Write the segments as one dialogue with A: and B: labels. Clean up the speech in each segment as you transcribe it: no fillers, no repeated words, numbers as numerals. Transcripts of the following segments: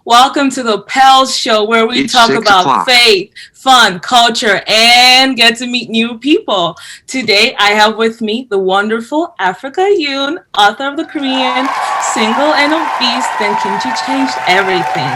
A: Welcome to the Pels Show, where we
B: It's
A: talk
B: six
A: about
B: o'clock.
A: faith, fun, culture, and get to meet new people. Today, I have with me the wonderful Africa Yoon, author of the Korean Single and Obese, Then Kimchi Changed Everything.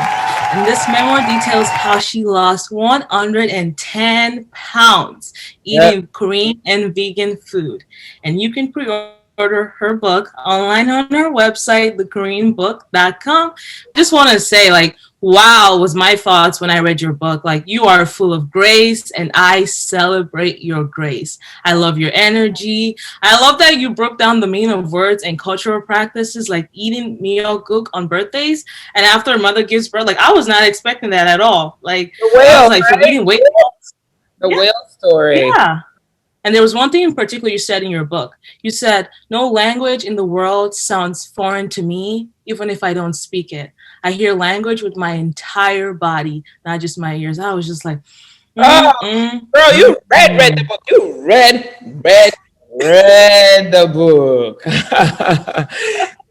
A: And this memoir details how she lost 110 pounds
C: Yeah.
A: eating Korean and vegan food. And you can pre-order her book online on our website, thekoreanbook.com. Just want to say, like, wow, was my thoughts when I read your book. Like, you are full of grace, and I celebrate your grace. I love your energy. I love that you broke down the meaning of words and cultural practices, like eating myeokguk on birthdays. And after a mother gives birth, like, I was not expecting that at all. Like,
C: The
A: I was
C: whale,
A: like,
C: right?
A: forgetting weight loss.
C: The
A: Yeah,
C: whale story.
A: yeah. And there was one thing in particular you said in your book. You said, no language in the world sounds foreign to me, even if I don't speak it. I hear language with my entire body, not just my ears. I was just like,
C: Oh, girl, you read the
A: mm.
C: book. You read the book.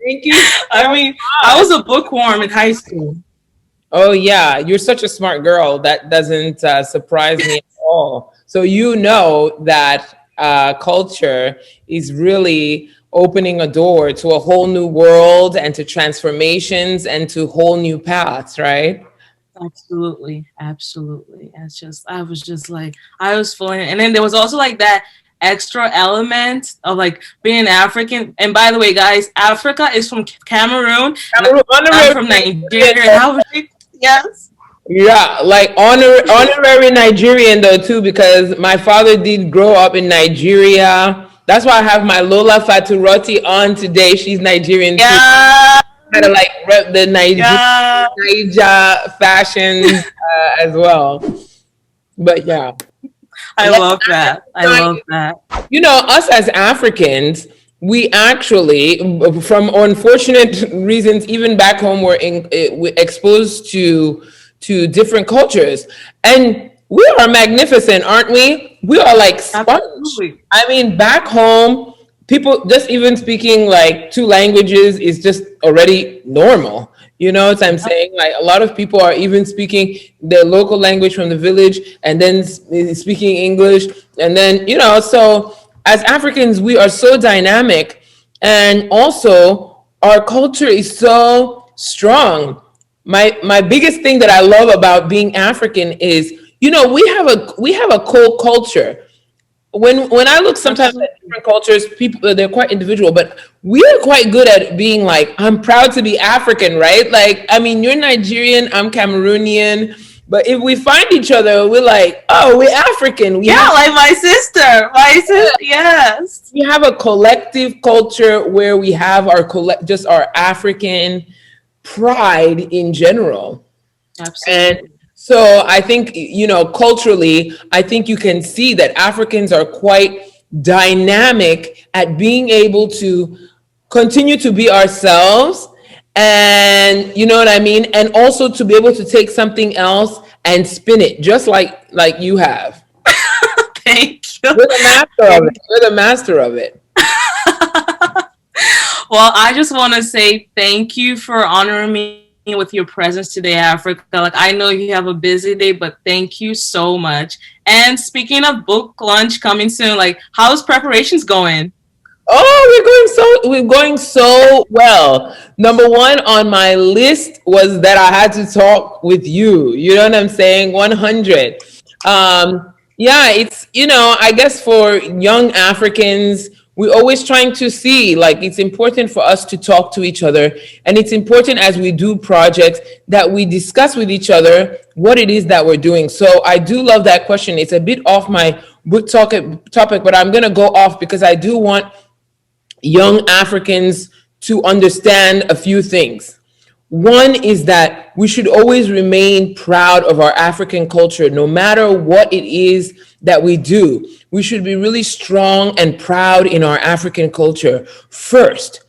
C: Thank you
A: I
C: so
A: mean, I
C: much.
A: was a bookworm in high school.
C: Oh yeah, you're such a smart girl. That doesn't surprise me at all. So you know that culture is really opening a door to a whole new world and to transformations and to whole new paths, right?
A: Absolutely, absolutely. I was just like, I was feeling it. And then there was also like that extra element of like being an African. And by the way, guys, Africa is from Cameroon, and
C: Cameroon,
A: I'm
C: honorary
A: from Nigeria. And
C: Nigerian.
A: I was like, yes.
C: Yeah, like honorary Nigerian though too, because my father did grow up in Nigeria. That's why I have my Lola Faturoti on today. She's Nigerian too.
A: Yeah,
C: Kind of like rep the
A: yeah.
C: Niger fashions as well. But yeah,
A: I
C: like,
A: love that. I love that.
C: us as Africans, we actually, from unfortunate reasons, even back home, we're exposed to different cultures, and we are magnificent, aren't we? We are like sponge.
A: Absolutely.
C: I mean, back home, people just even speaking like two languages is just already normal. You know what I'm saying? Like a lot of people are even speaking their local language from the village and then speaking English. And then, so as Africans, we are so dynamic. And also, our culture is so strong. My biggest thing that I love about being African is, we have a cold culture. When I look sometimes at
A: Absolutely.
C: different cultures, people they're quite individual, but we are quite good at being like, I'm proud to be African, right? Like, I mean, you're Nigerian, I'm Cameroonian, but if we find each other, we're like, oh, we're African. We
A: Yeah,
C: have
A: like my sister. My sister. Yes.
C: we have a collective culture where we have just our African pride in general. And
A: Absolutely.
C: so I think, culturally, I think you can see that Africans are quite dynamic at being able to continue to be ourselves. And you know what I mean? And also to be able to take something else and spin it, just like you have.
A: Thank you.
C: You're the master of it. You're the master of it.
A: Well, I just want to say thank you for honoring me with your presence today, Africa. Like, I know you have a busy day, but thank you so much. And speaking of book lunch coming soon, like, how's preparations going?
C: Oh, we're going so well. Number one on my list was that I had to talk with you. You know what I'm saying? 100. Yeah, it's, I guess for young Africans, we're always trying to see, like, it's important for us to talk to each other. And it's important as we do projects that we discuss with each other what it is that we're doing. So I do love that question. It's a bit off my topic, but I'm going to go off because I do want young Africans to understand a few things. One is that we should always remain proud of our African culture, no matter what it is that we do. We should be really strong and proud in our African culture first.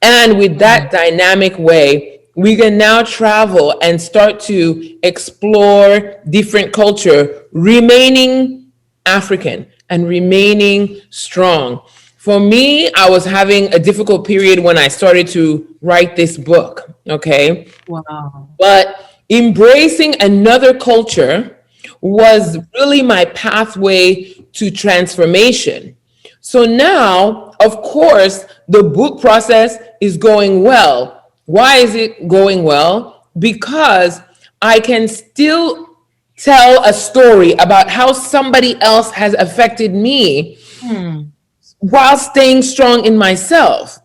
C: And with that dynamic way, we can now travel and start to explore different culture, remaining African and remaining strong. For me, I was having a difficult period when I started to write this book, okay?
A: Wow.
C: But embracing another culture was really my pathway to transformation. So now, of course, the book process is going well. Why is it going well? Because I can still tell a story about how somebody else has affected me
A: Hmm.
C: while staying strong in myself.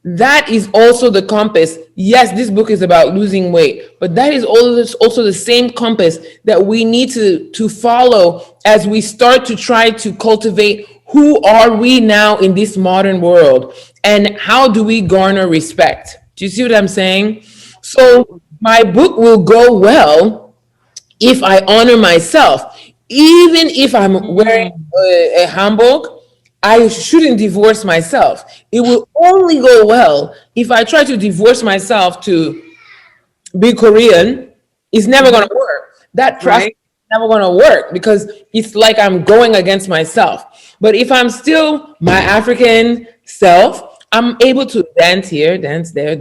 C: That is also the compass. Yes, this book is about losing weight, but that is also the same compass that we need to follow as we start to try to cultivate who are we now in this modern world and how do we garner respect. Do you see what I'm saying? So
A: Absolutely.
C: my book will go well if I honor myself. Even if I'm wearing
A: Mm.
C: a hanbok, I shouldn't divorce myself. It will only go well if I try to divorce myself to be Korean. It's never
A: Hmm.
C: going to work. That process
A: Right.
C: is never going to work because it's like I'm going against myself. But if I'm still my African self, I'm able to dance here, dance there,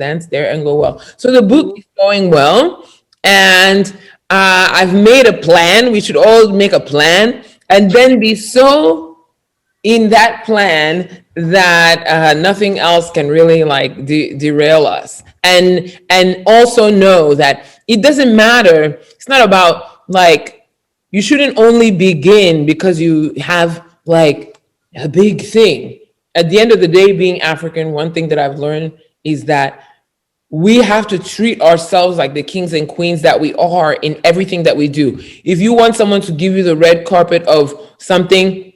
C: and go well. So the book is going well, and I've made a plan. We should all make a plan, and then be so in that plan that nothing else can really like derail us, and also know that it doesn't matter. It's not about like, you shouldn't only begin because you have like a big thing. At the end of the day, being African, one thing that I've learned is that we have to treat ourselves like the kings and queens that we are in everything that we do. If you want someone to give you the red carpet of something,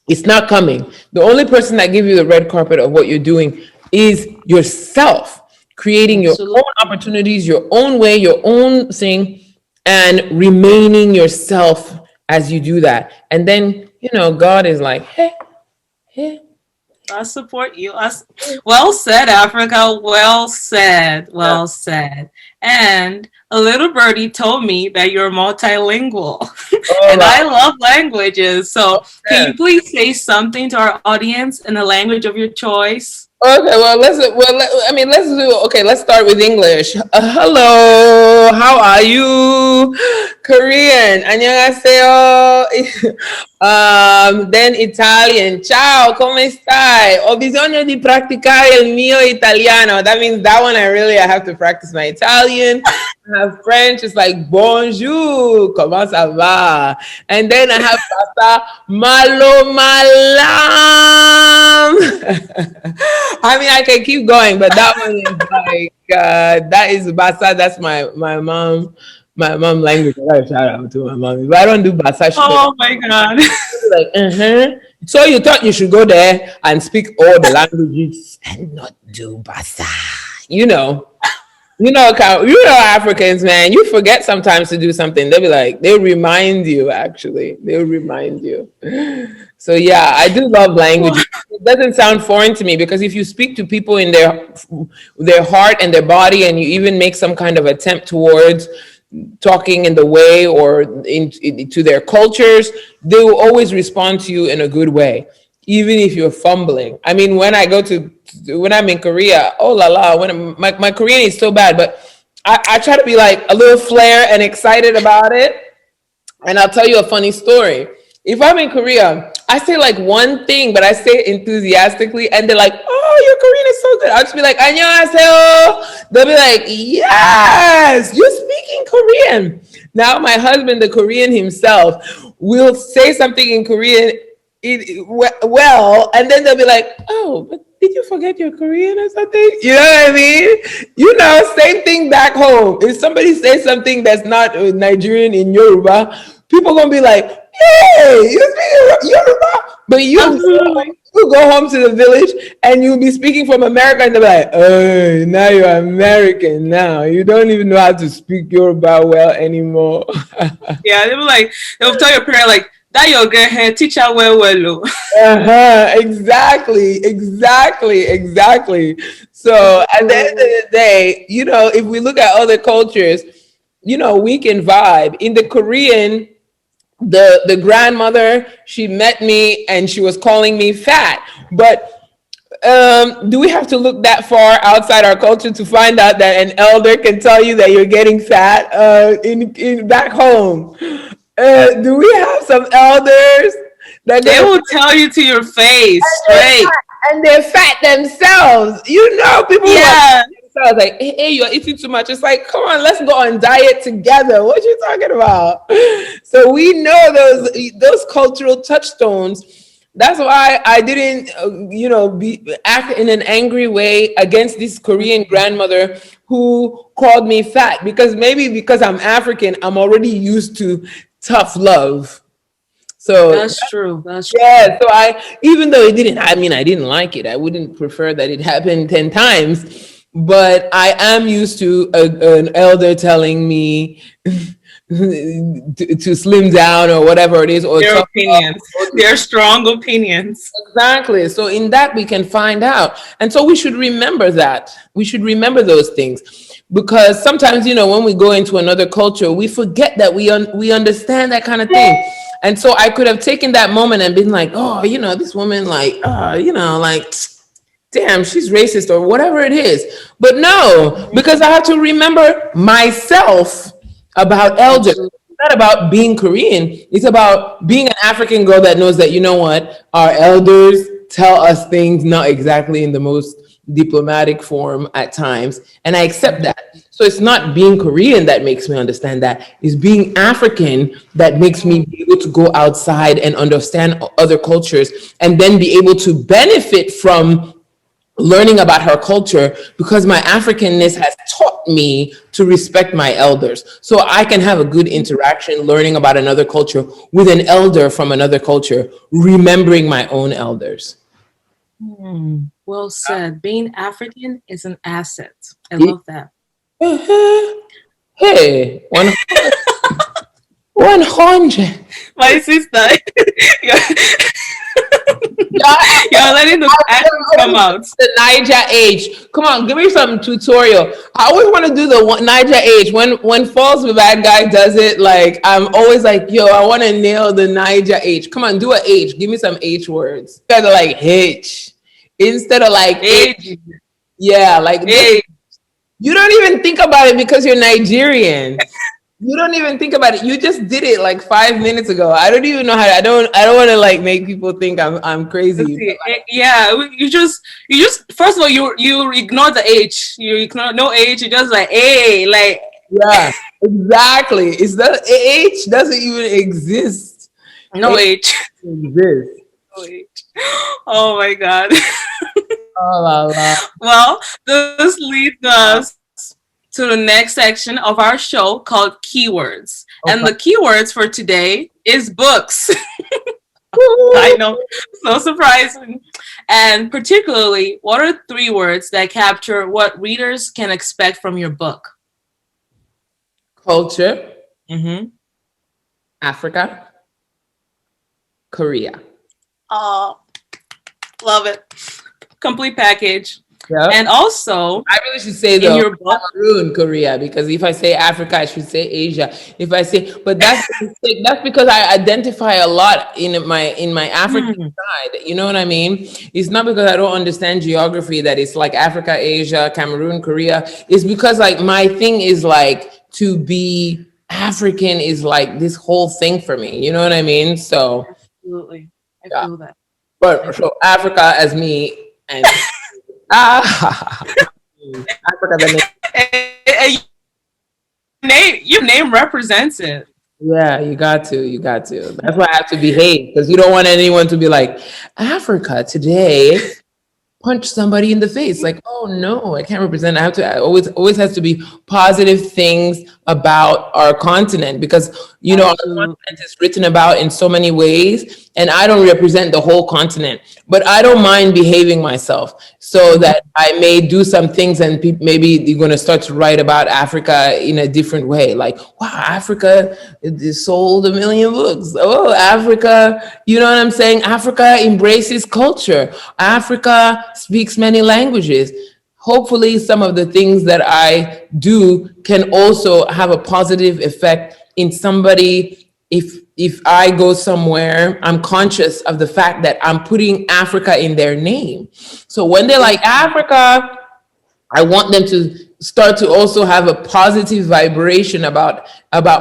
C: it's not coming. The only person that gives you the red carpet of what you're doing is yourself, creating your own
A: Absolutely.
C: opportunities, your own way, your own thing, and remaining yourself as you do that. And then, God is like, hey, hey,
A: I support you. Well said, Africa. Well said.
C: yeah.
A: Well said. And a little birdie told me that you're multilingual.
C: All
A: And I
C: right.
A: love languages. So can
C: Yeah.
A: you please say something to our audience in the language of your choice?
C: Okay, let's do. Okay, let's start with English. Hello, how are you? Korean, 안녕하세요. Then Italian, ciao, come stai? Ho bisogno di praticare il mio italiano. That means that one I have to practice my Italian. I have French, it's like bonjour, comment ça va? And then I have pasta, malo malam. I mean, I can keep going, but that one is like that is Basa. That's my mom language. I gotta shout out to my mom. If I don't do Basa, she'll
A: Oh my God.
C: be like, So you thought you should go there and speak all the languages and not do Basa? You know. Africans, man. You forget sometimes to do something. They'll be like, they'll remind you. Actually, they'll remind you. So yeah, I do love language. It doesn't sound foreign to me because if you speak to people in their heart and their body, and you even make some kind of attempt towards talking in the way or to their cultures, they will always respond to you in a good way, even if you're fumbling. I mean, when I'm in Korea, oh la la, when my Korean is so bad, but I try to be like a little flair and excited about it. And I'll tell you a funny story. If I'm in Korea, I say like one thing, but I say it enthusiastically, and they're like, "Oh, your Korean is so good." I'll just be like, "안녕하세요." They'll be like, "Yes, you're speaking Korean." Now, my husband, the Korean himself, will say something in Korean, well, and then they'll be like, "Oh, but did you forget your Korean or something?" You know what I mean? Same thing back home. If somebody says something that's not Nigerian in Yoruba, people gonna be like, "Hey, you speak Yoruba?" But
A: Absolutely.
C: you go home to the village and you'll be speaking from America, and they're like, "Oh, now you're American. Now you don't even know how to speak Yoruba well anymore."
A: Yeah, they'll tell your parent like that your girl hair teacher well.
C: Exactly. So at the end of the day, if we look at other cultures, we can vibe. In the Korean, the grandmother, she met me and she was calling me fat, but Do we have to look that far outside our culture to find out that an elder can tell you that you're getting fat in back home? Do we have some elders that
A: They
C: gonna
A: will tell you to your face
C: they're
A: straight.
C: fat, and they're fat themselves? You know, people who are
A: Yeah,
C: themselves like, hey, you're eating too much. It's like, come on, let's go on diet together. What you talking about? So we know those cultural touchstones. That's why I didn't, be act in an angry way against this Korean grandmother who called me fat, because maybe because I'm African, I'm already used to tough love. So
A: that's true. That's true.
C: yeah, so even though I didn't like it. I wouldn't prefer that it happened 10 times, but I am used to an elder telling me to slim down or whatever it is, or
A: Their
C: tough up.
A: opinions, their strong opinions.
C: Exactly. So in that we can find out. And so we should remember that. We should remember those things, because sometimes, when we go into another culture, we forget that we understand that kind of thing. And so I could have taken that moment and been like, oh, this woman, like, like, damn, she's racist or whatever it is. But no, because I have to remember myself about elders.
A: Absolutely.
C: It's not about being Korean. It's about being an African girl that knows that, our elders tell us things not exactly in the most diplomatic form at times. And I accept that. So it's not being Korean that makes me understand that. It's being African that makes me be able to go outside and understand other cultures, and then be able to benefit from learning about her culture, because my Africanness has taught me to respect my elders. So I can have a good interaction learning about another culture with an elder from another culture, remembering my own elders.
A: Well said. Being African is an asset. I love that.
C: Hey, 100.
A: My sister, you're,
C: Y'all,
A: you're letting the accent come out.
C: the Niger age. Come on, give me some tutorial. I always want to do the Niger age. When Falls the Bad Guy does it, like, I'm always like, yo, I want to nail the Niger age. Come on, do a H. Give me some H words. Instead of like H. Instead of like
A: Age,
C: H. Yeah, like
A: age.
C: you don't even think about it because you're Nigerian. You don't even think about it. You just did it like 5 minutes ago. I don't even know how. I don't want to like make people think I'm
A: Let's
C: crazy.
A: see. Yeah, you just first of all you ignore the H. You ignore no H. You just like like
C: Yeah, exactly. It's that H doesn't even exist.
A: no
C: H
A: H.
C: exists.
A: No H. Oh my God.
C: Oh la la.
A: Well, this leads us to the next section of our show called keywords. And
C: Okay.
A: the keywords for today is books.
C: Woo.
A: I know, so surprising. And particularly, what are 3 words that capture what readers can expect from your book?
C: Culture,
A: Mm-hmm.
C: Africa, Korea.
A: Oh, love it. Complete package.
C: Yeah.
A: And also,
C: I really should say
A: in
C: though,
A: your book,
C: Cameroon, Korea, because if I say Africa, I should say Asia. If I say, but that's a mistake. That's because I identify a lot in my African
A: hmm,
C: side. You know what I mean? It's not because I don't understand geography that it's like Africa, Asia, Cameroon, Korea. It's because like my thing is like to be African is like this whole thing for me. You know what I mean? So
A: absolutely. I
C: yeah.
A: feel that. I
C: But
A: feel
C: so Africa as me and Africa the
A: and your name represents it.
C: Yeah, you got to. That's why I have to behave, because you don't want anyone to be like, Africa today punch somebody in the face. Like, oh no, I can't represent. I always has to be positive things about our continent, because our
A: Absolutely.
C: continent is written about in so many ways, and I don't represent the whole continent, but I don't mind behaving myself so that I may do some things, and maybe you're going to start to write about Africa in a different way. Like, wow, Africa sold 1 million books. Oh, Africa, you know what I'm saying? Africa embraces culture. Africa speaks many languages. Hopefully, some of the things that I do can also have a positive effect in somebody if I go somewhere, I'm conscious of the fact that I'm putting Africa in their name. So when they're like Africa, I want them to start to also have a positive vibration about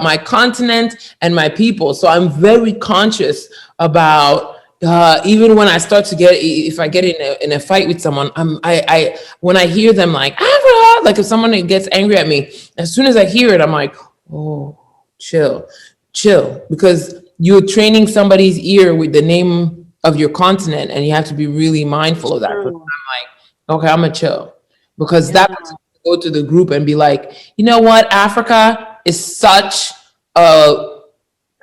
C: my continent and my people. So I'm very conscious about even when I start to get, if I get in a fight with someone, I when I hear them like Africa, like if someone gets angry at me, as soon as I hear it, I'm like, oh, chill, chill, because you're training somebody's ear with the name of your continent, and you have to be really mindful of that. So I'm
A: True.
C: like, okay, I'm gonna chill, because
A: Yeah.
C: that go to the group and be like, you know what, Africa is such a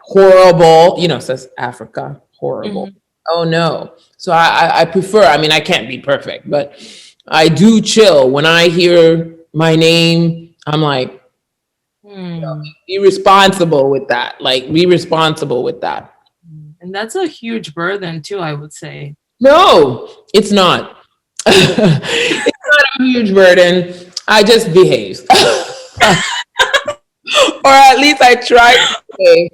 C: horrible, says Africa, horrible.
A: Mhm.
C: Oh no. So I prefer, I mean, I can't be perfect, but I do chill. When I hear my name, I'm like,
A: Hmm.
C: be responsible with that. Like, be responsible with that.
A: And that's a huge burden too, I would say.
C: No, it's not. It's not a huge burden. I just behave. Or at least I try to behave.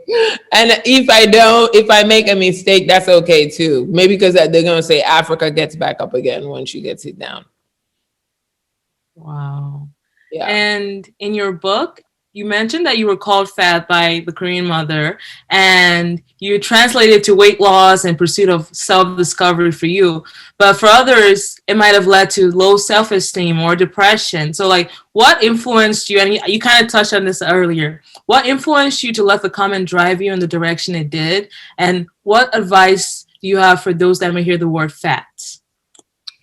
C: And if I don't, if I make a mistake, that's okay too. Maybe because they're going to say Africa gets back up again when she gets it down.
A: Wow.
C: Yeah.
A: And in your book, you mentioned that you were called fat by the Korean mother, and you translated to weight loss and pursuit of self-discovery for you. But for others, it might have led to low self-esteem or depression. So, like, what influenced you? And you kind of touched on this earlier. What influenced you to let the comment drive you in the direction it did? And what advice do you have for those that may hear the word fat?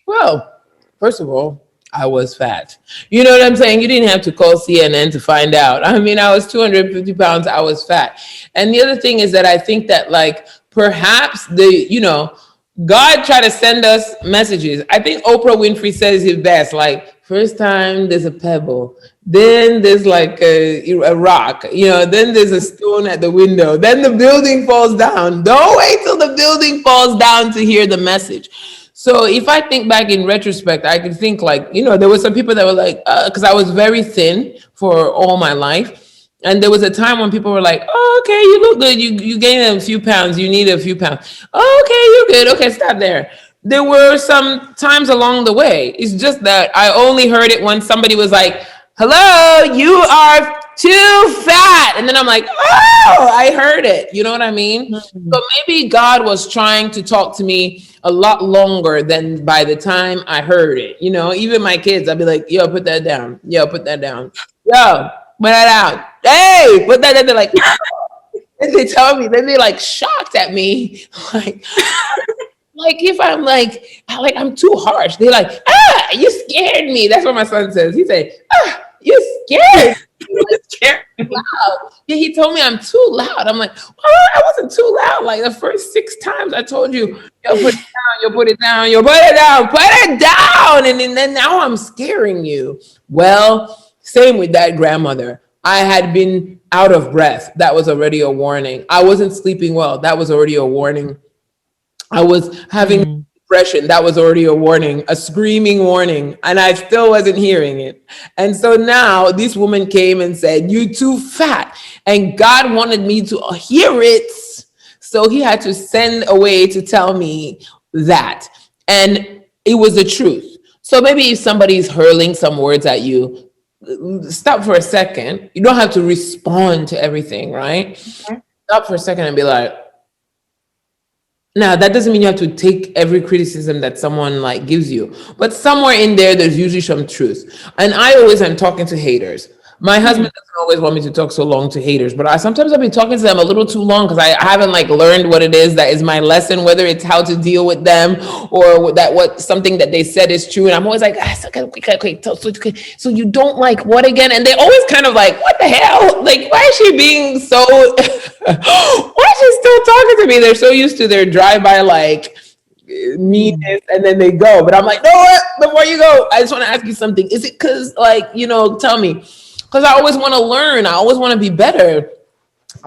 C: Well, first of all, I was fat. You know what I'm saying? You didn't have to call CNN to find out. I mean, I was 250 pounds. I was fat. And the other thing is that I think that, like, perhaps God tried to send us messages. I think Oprah Winfrey says it best. Like, first time there's a pebble, then there's like a rock, then there's a stone at the window, then the building falls down. Don't wait till the building falls down to hear the message. So if I think back in retrospect, I could think like, there were some people that were like, because I was very thin for all my life. And there was a time when people were like, oh, okay, you look good. You gained a few pounds. You need a few pounds. Oh, okay, you're good. Okay, stop there. There were some times along the way. It's just that I only heard it when somebody was like, hello, you are too fat. And then I'm like, oh, I heard it. You know what I mean? So maybe God was trying to talk to me a lot longer than by the time I heard it. Even my kids, I'd be like, yo, put that down. Yo, put that down. Yo, put that down. Hey, put that down. They're like, and they tell me, then they're like shocked at me. Like if I'm like I'm too harsh. They're like, you scared me. That's what my son says. He said, you scared me. Like,
A: Scared.
C: loud. Yeah, he told me I'm too loud. I'm like, oh, I wasn't too loud. Like the first 6 times I told you, yo, put it down, yo, put it down, yo, put it down, put it down. And then now I'm scaring you. Well, same with that grandmother. I had been out of breath. That was already a warning. I wasn't sleeping well. That was already a warning. I was having depression. That was already a warning, a screaming warning, and I still wasn't hearing it. And so now this woman came and said, "You too fat," and God wanted me to hear it, so He had to send a way to tell me that, and it was the truth. So maybe if somebody's hurling some words at you, stop for a second. You don't have to respond to everything, right? Stop for a second and be like, now, that doesn't mean you have to take every criticism that someone like gives you, but somewhere in there, there's usually some truth. And I always am talking to haters. My husband doesn't always want me to talk so long to haters, but sometimes I've been talking to them a little too long because I haven't like learned what it is that is my lesson, whether it's how to deal with them or what something that they said is true. And I'm always like, okay, so you don't like what again? And they always kind of like, what the hell? Like, why is she being so, why is she still talking to me? They're so used to their drive-by like meanness, and then they go. But I'm like, no, what? Before you go, I just want to ask you something. Is it because like, tell me. Because I always want to learn. I always want to be better.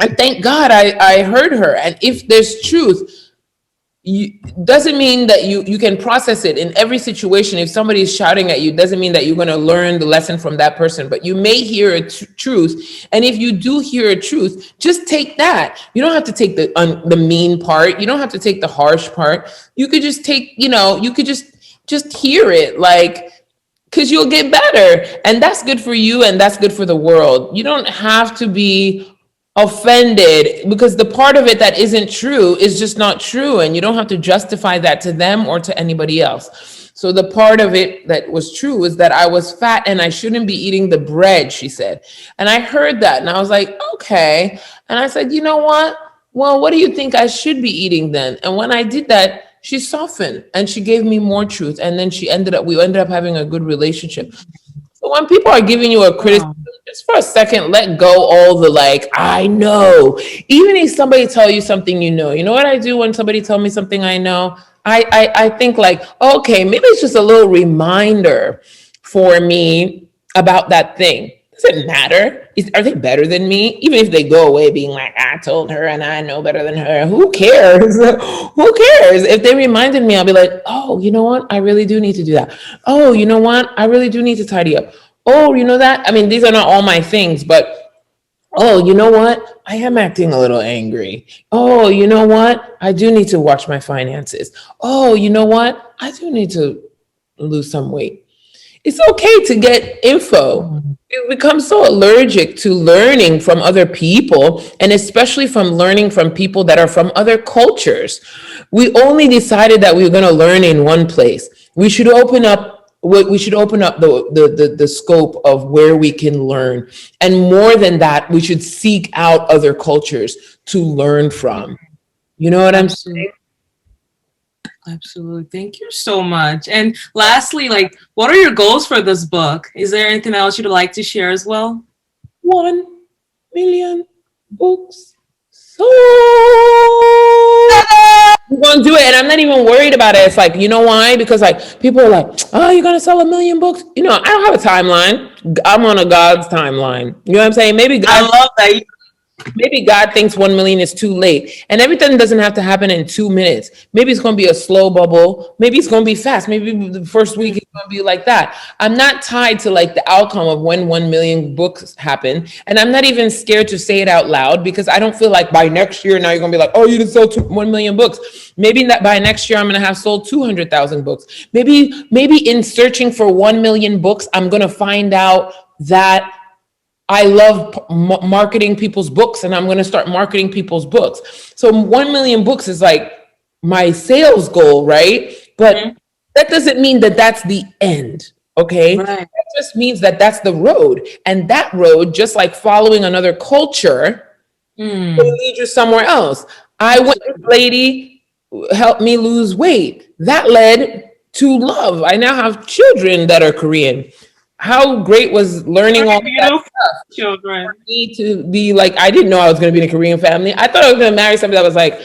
C: And thank God I heard her. And if there's truth, you doesn't mean that you can process it in every situation. If somebody is shouting at you, doesn't mean that you're going to learn the lesson from that person, but you may hear a truth. And if you do hear a truth, just take that. You don't have to take the mean part. You don't have to take the harsh part. You could just take, you could just hear it, like, because you'll get better, and that's good for you, and that's good for the world. You don't have to be offended because the part of it that isn't true is just not true, and you don't have to justify that to them or to anybody else. So the part of it that was true was that I was fat and I shouldn't be eating the bread, she said. And I heard that and I was like, okay. And I said, you know what? Well, what do you think I should be eating then? And when I did that, she softened and she gave me more truth. And then we ended up having a good relationship. So when people are giving you a criticism, just for a second, let go all the like, I know. Even if somebody tell you something, you know what I do when somebody tell me something I know? I think like, okay, maybe it's just a little reminder for me about that thing. Does it matter? Are they better than me? Even if they go away being like, I told her and I know better than her. Who cares? Who cares? If they reminded me, I'll be like, oh, you know what? I really do need to do that. Oh, you know what? I really do need to tidy up. Oh, you know that? I mean, these are not all my things, but oh, you know what? I am acting a little angry. Oh, you know what? I do need to watch my finances. Oh, you know what? I do need to lose some weight. It's okay to get info. We become so allergic to learning from other people, and especially from learning from people that are from other cultures. We only decided that we were going to learn in one place. We should open up the scope of where we can learn. And more than that, we should seek out other cultures to learn from. You know what I'm saying?
A: Absolutely. Thank you so much. And lastly, like, what are your goals for this book? Is there anything else you'd like to share as well?
C: 1 million books sold. We're gonna do it, and I'm not even worried about it. It's like, you know why? Because like people are like, oh, you're gonna sell 1 million books. I don't have a timeline. I'm on a God's timeline. You know what I'm saying?
A: I love that.
C: Maybe God thinks 1 million is too late, and everything doesn't have to happen in 2 minutes. Maybe it's going to be a slow bubble. Maybe it's going to be fast. Maybe the first week is going to be like that. I'm not tied to like the outcome of when 1 million books happen. And I'm not even scared to say it out loud because I don't feel like by next year, now you're going to be like, oh, you didn't sell 1 million books. Maybe that by next year, I'm going to have sold 200,000 books. Maybe in searching for 1 million books, I'm going to find out that I love marketing people's books, and I'm going to start marketing people's books. So 1 million books is like my sales goal, right? But that doesn't mean that that's the end, okay? Right. That just means that that's the road. And that road, just like following another culture, will lead you somewhere else. I went to this lady helped me lose weight. That led to love. I now have children that are Korean. How great was learning all that stuff?
A: Children.
C: For me to be like, I didn't know I was going to be in a Korean family. I thought I was going to marry somebody that was like,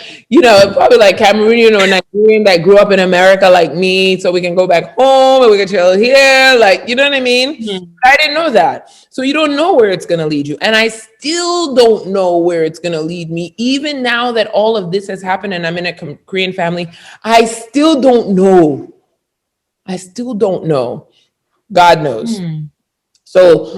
C: probably like Cameroonian or Nigerian that grew up in America like me, so we can go back home and we can chill here. Like, you know what I mean? Mm-hmm. I didn't know that. So you don't know where it's going to lead you. And I still don't know where it's going to lead me. Even now that all of this has happened and I'm in a Korean family, I still don't know. God knows. So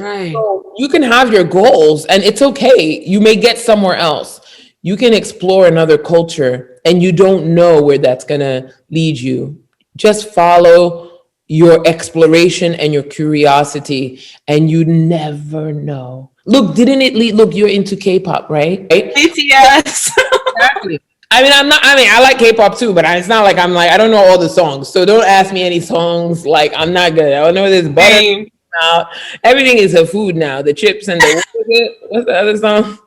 C: you can have your goals and it's okay. You may get somewhere else. You can explore another culture and you don't know where that's going to lead you. Just follow your exploration and your curiosity and you never know. Look, didn't it lead? Look, you're into K-pop, right?
A: BTS.
C: Exactly. I like K-pop too, but it's not like I don't know all the songs. So don't ask me any songs. Like, I'm not good. I don't know this butter now. Everything is a food now. The chips and what's the other song?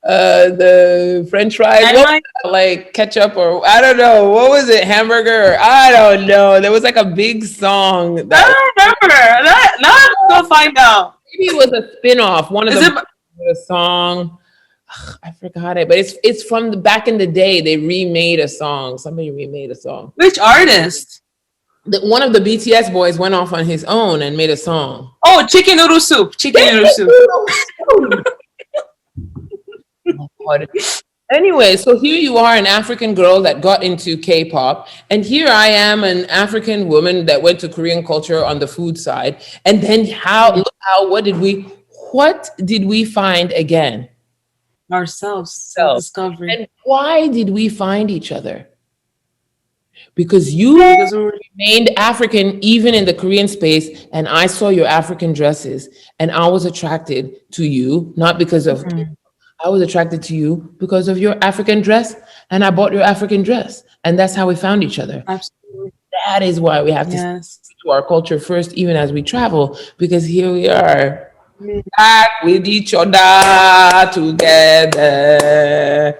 C: The French fries, like ketchup or I don't know. What was it? Hamburger? I don't know. There was like a big song.
A: I don't remember that. Now I'm gonna find out.
C: Maybe it was a spin-off. One of the song. I forgot it, but it's from back in the day. They remade a song. Somebody remade a song.
A: Which artist?
C: One of the BTS boys went off on his own and made a song.
A: Oh, chicken noodle soup. Chicken noodle soup.
C: Oh, Anyway, so here you are, an African girl that got into K-pop, and here I am, an African woman that went to Korean culture on the food side. And then
A: Mm.
C: look how, what did we find again?
A: Ourselves,
C: So,
A: self-discovery.
C: and why did we find each other? Because you
A: Because we were.
C: remained African even in the Korean space, and I saw your African dresses, and I was attracted to you, not because of,
A: Mm,
C: I was attracted to you because of your African dress, and I bought your African dress, and that's how we found each other.
A: absolutely.
C: That is why we have to stick
A: Yes.
C: to our culture first, even as we travel, because here we are
A: Mm.
C: back with each other together.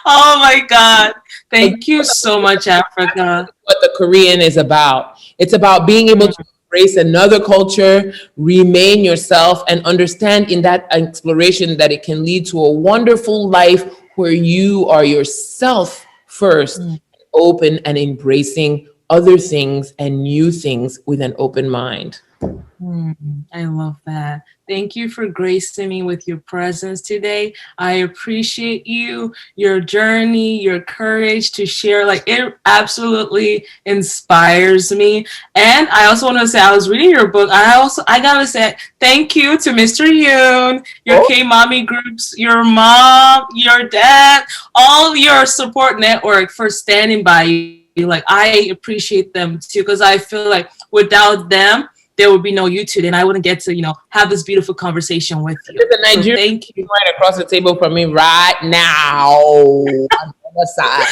A: Oh my God.
C: So
A: Thank you so much, Africa.
C: what the Korean is about. It's about being able
A: Mm,
C: to embrace another culture, remain yourself, and understand in that exploration that it can lead to a wonderful life where you are yourself first,
A: mm.
C: open and embracing other things and new things with an open mind.
A: I love that. Thank you for gracing me with your presence today. I appreciate you, your journey, your courage to share. Like, it absolutely inspires me. And I also want to say, I was reading your book. I gotta say thank you to Mr. Yoon, your
C: Oh,
A: K Mommy groups, your mom, your dad, all your support network for standing by you. Like, I appreciate them too, because I feel like without them, there would be no you two, then I wouldn't get to, have this beautiful conversation with you.
C: there's a
A: So
C: Nigerian
A: thank you.
C: right across the table from me right now on the other side.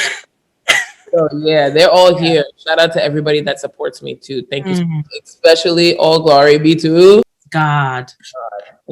C: So yeah, they're all here. Shout out to everybody that supports me too. Thank you,
A: Mm,
C: especially all glory be to
A: God.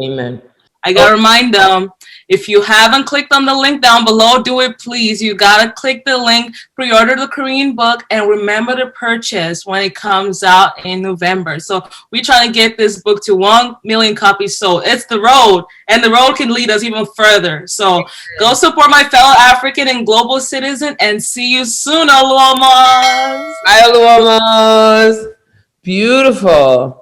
C: Amen.
A: I
C: Oh,
A: gotta remind them, if you haven't clicked on the link down below, do it please. You gotta click the link, pre-order the Korean book, and remember to purchase when it comes out in November. So we're trying to get this book to 1 million copies sold. It's the road, and the road can lead us even further. So go support my fellow African and global citizen, and see you soon, Oluomas.
C: hi, Luamas. Beautiful.